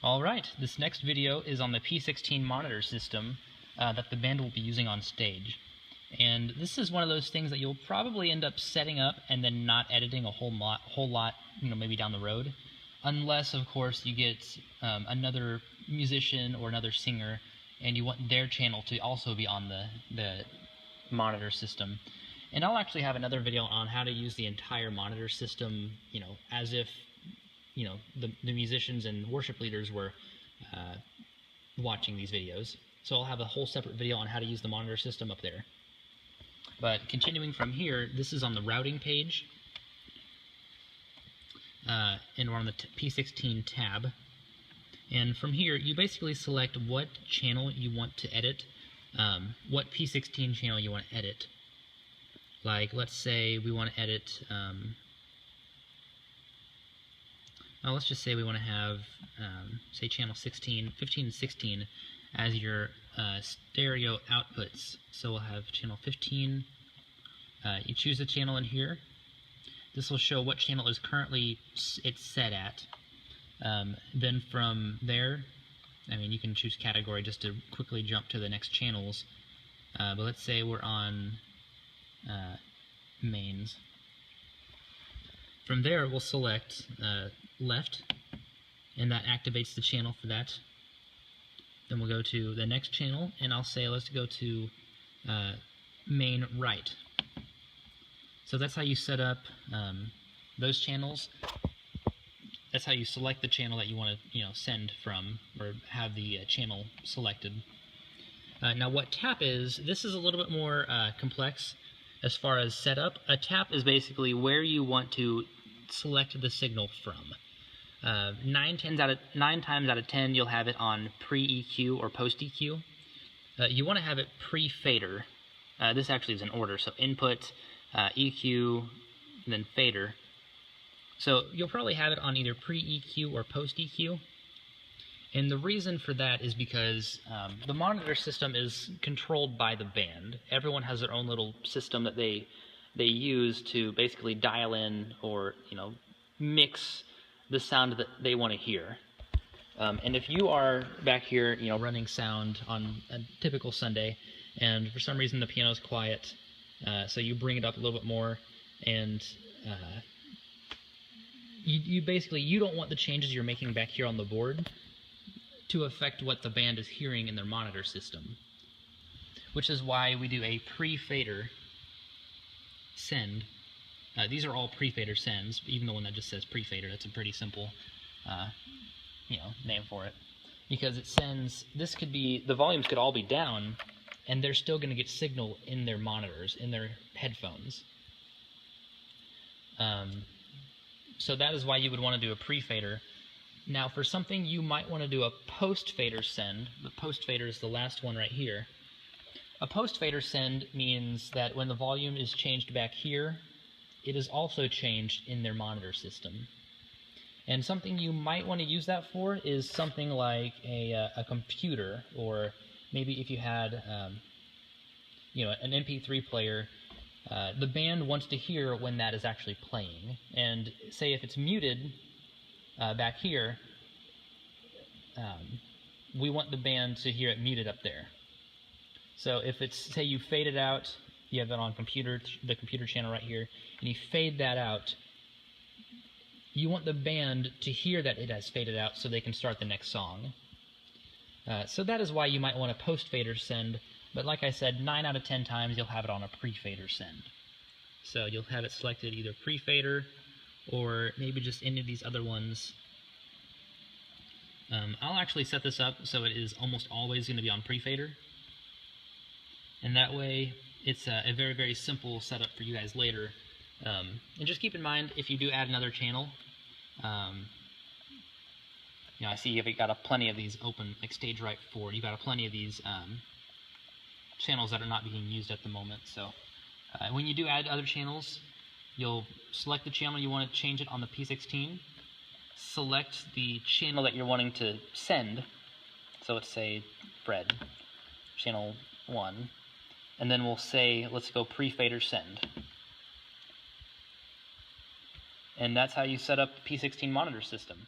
Alright, this next video is on the P16 monitor system that the band will be using on stage. And this is one of those things that you'll probably end up setting up and then not editing a whole lot, maybe down the road. Unless, of course, you get another musician or another singer and you want their channel to also be on the monitor system. And I'll actually have another video on how to use the entire monitor system, as if the musicians and worship leaders were watching these videos. So I'll have a whole separate video on how to use the monitor system up there. But continuing from here, this is on the routing page, and we're on the P16 tab. And from here, you basically select what channel you want to edit, what P16 channel you want to edit. Like, let's say we want to edit, let's just say we want to have, say, channel 15 and 16 as your stereo outputs. So we'll have channel 15. You choose the channel in here. This will show what channel is currently it's set at. Then from there, you can choose category just to quickly jump to the next channels. But let's say we're on mains. From there, we'll select left, and that activates the channel for that. Then we'll go to the next channel, and I'll say let's go to main right. So that's how you set up those channels. That's how you select the channel that you want to send from, or have the channel selected. Now what tap is, this is a little bit more complex as far as setup. A tap is basically where you want to select the signal from. 9 times out of 10 you'll have it on pre-EQ or post-EQ. You want to have it pre-fader. This actually is in order, so input, EQ, and then fader. So you'll probably have it on either pre-EQ or post-EQ. And the reason for that is because the monitor system is controlled by the band. Everyone has their own little system that they use to basically dial in or mix the sound that they want to hear. And if you are back here running sound on a typical Sunday, and for some reason the piano's quiet, so you bring it up a little bit more, and you don't want the changes you're making back here on the board to affect what the band is hearing in their monitor system, which is why we do a pre-fader send. These are all pre-fader sends, even the one that just says pre-fader. That's a pretty simple name for it, because it sends, this could be, the volumes could all be down and they're still going to get signal in their monitors, in their headphones. So that is why you would want to do a pre-fader. Now for something you might want to do a post-fader send. The post-fader is the last one right here. A post-fader send means that when the volume is changed back here, it is also changed in their monitor system. And something you might want to use that for is something like a computer, or maybe if you had an MP3 player. The band wants to hear when that is actually playing. And say if it's muted back here, we want the band to hear it muted up there. So if it's, say you fade it out, you have that on the computer channel right here, and you fade that out, you want the band to hear that it has faded out so they can start the next song. So that is why you might want a post-fader send, but like I said, 9 out of 10 times you'll have it on a pre-fader send. So you'll have it selected either pre-fader or maybe just any of these other ones. I'll actually set this up so it is almost always going to be on pre-fader. And that way it's a very, very simple setup for you guys later. And just keep in mind, if you do add another channel, I see you've got plenty of these open, like stage right forward. You've got plenty of these channels that are not being used at the moment. So when you do add other channels, you'll select the channel you want to change it on the P16, select the channel that you're wanting to send. So let's say Fred, channel 1, and then we'll say let's go pre-fader send. And that's how you set up the P16 monitor system.